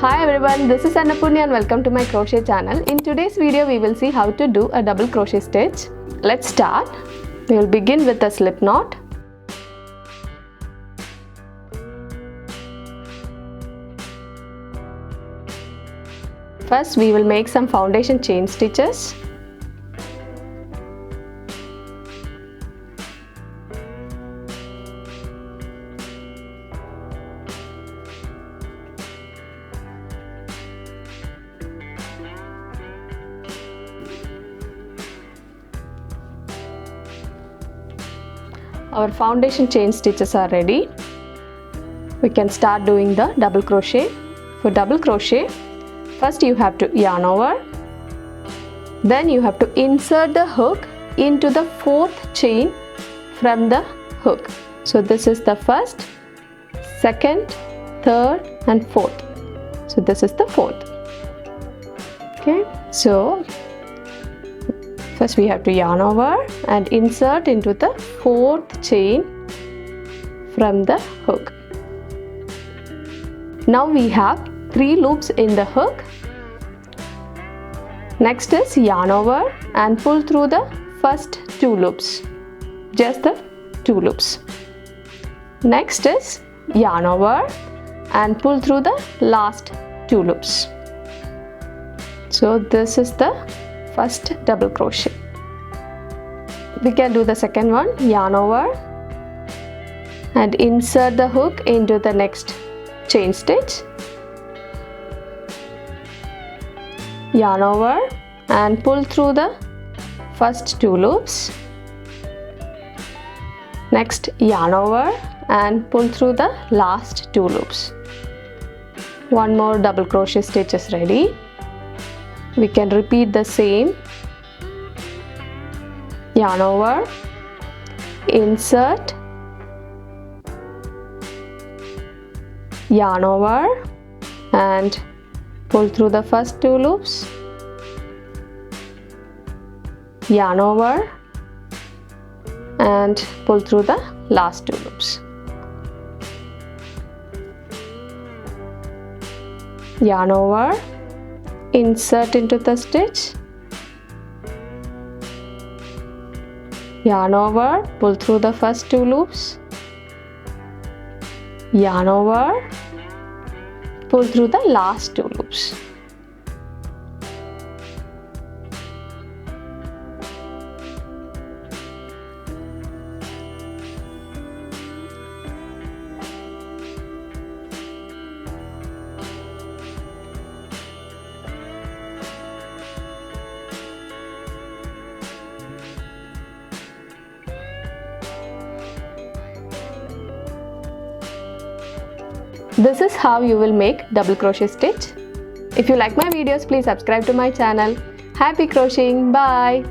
Hi everyone, this is Annapunya and welcome to my crochet channel. In today's video we will see how to do a double crochet stitch. Let's start. We will begin with a slip knot. First we will make some foundation chain stitches. Our foundation chain stitches are ready. We can start doing the double crochet. For double crochet, first you have to yarn over. Then you have to insert the hook into the fourth chain from the hook. So this is the first, second, third and fourth. So this is the fourth. Okay, so first we have to yarn over and insert into the fourth chain from the hook. Now we have 3 loops in the hook. Next is yarn over and pull through the first 2 loops. Just the 2 loops. Next is yarn over and pull through the last 2 loops. So this is the first double crochet. We can do the second one. Yarn over and insert the hook into the next chain stitch. Yarn over and pull through the first 2 loops. Next yarn over and pull through the last 2 loops. One more double crochet stitch is ready. We can repeat the same. Yarn over, insert, yarn over and pull through the first 2 loops, yarn over and pull through the last 2 loops. Yarn over, insert into the stitch, yarn over, pull through the first 2 loops, yarn over, pull through the last 2 loops. This is how you will make double crochet stitch. If you like my videos, please subscribe to my channel. Happy crocheting! Bye!